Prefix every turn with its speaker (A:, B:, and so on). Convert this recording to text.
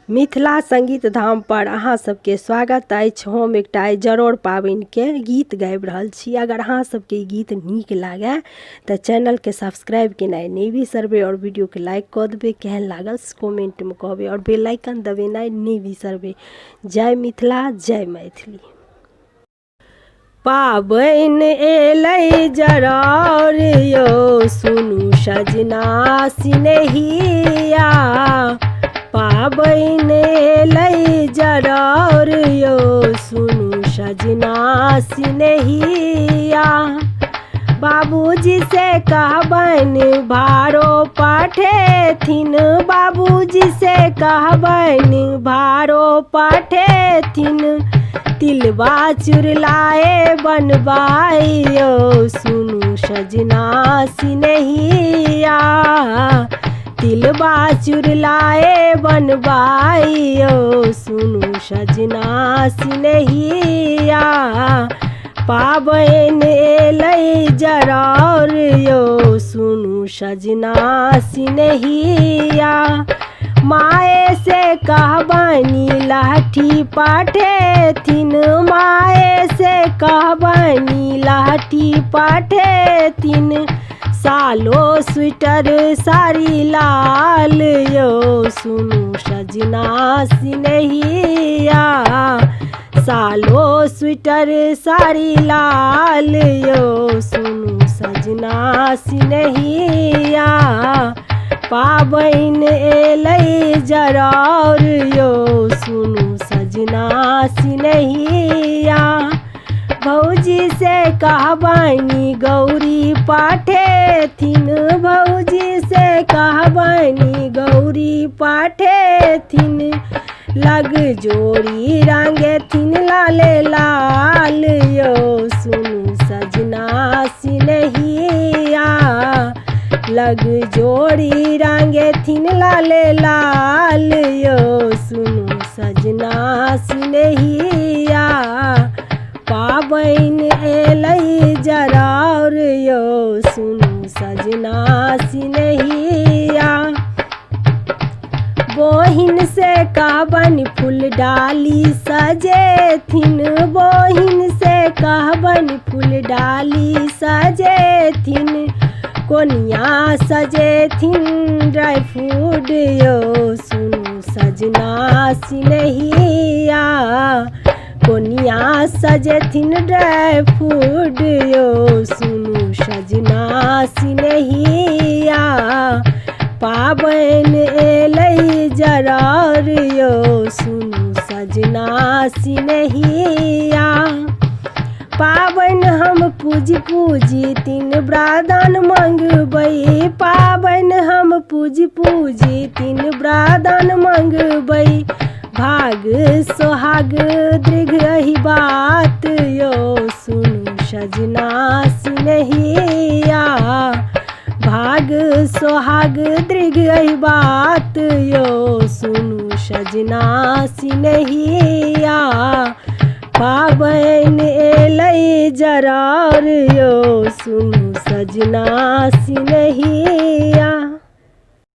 A: मिथिला संगीत धाम पर अहाँ सबके स्वागत अछि। हम एकटा जरोड़ पाबनि के गीत गाबि रहल छी। अगर अहाँ सबके गीत नीक लागे तो चैनल के सब्सक्राइब केनाइ नहीं बिसरबे और वीडियो के लाइक कर देबे। केहन लागल कमेंट में कहबे और बेल आइकन दबेनाइ नहीं बिसरबे। जय मिथिला, जय मैथिली। पाबनि एलै जरोड़ यो, सुनू सजना सिनहिया। पाबनि एलै जरोड़ यो, सुनू सजना सिनहिया। बाबूजी से कहबनि भारो पठेथिन, बाबूजी से कहबनि भारो पठेथिन। तिलबा चुरलाए बनबाइयो, सुनू सजना सिनहिया। तिलबा चुरलाए बनबाइयो, सुनू सजना सिनहिया। पाबनि एलै जरोड़ यो, सुनू सजना सिनहिया। माए से कहबनि लहठी पठेथिन, माए से कहबनि लहठी पठेथिन। सालो स्वेटर साड़ी लाल यो, सुनू सजना सिनहिया। सालो स्वेटर साड़ी लाल यो, सुनू सजना सिनहिया। पाबनि एलै जरोड़ यो, सुनू सजना सिनहिया। भौजी से कहबनि गौरी पठेथिन, भौजी से कहबनि गौरी पठेथिन। लग जोड़ी रंगेथिन लाले लाल यो, सुनू सजना सिनहिया। लग जोड़ी रंगेथिन लाले लाल यो, सुनू सजना सिनहिया। पाबनि एलै जरोड़ यो, सुनू सजना सिनहिया। बहिन से कहबनि फूल डाली सजेथिन, बहिन से कहबनि फूल डाली सजेथिन। कोनिया सजेथिन ड्राई फ्रूट यो, सुनू सजना सिनहिया। कोनिया सजेथिन ड्राई फ्रूट यो, सुनू सजना सिनहिया। पाबनि एलै जरोड़ यो, सुनू सजना सिनहिया। पाबनि हम पूजी पूजी तीन वरदान मंगबै, पाबनि हम पूजी पूजी तीन वरदान मंगबै। भाग सोहाग दीर्घ एहि बात यो, सुनू सजना सिनहिया। भाग सोहाग दीर्घ एहि बात यो, सुनू सजना सिनहिया। पाबनि एलै जरोड़ यो, सुनू सजना सिनहिया।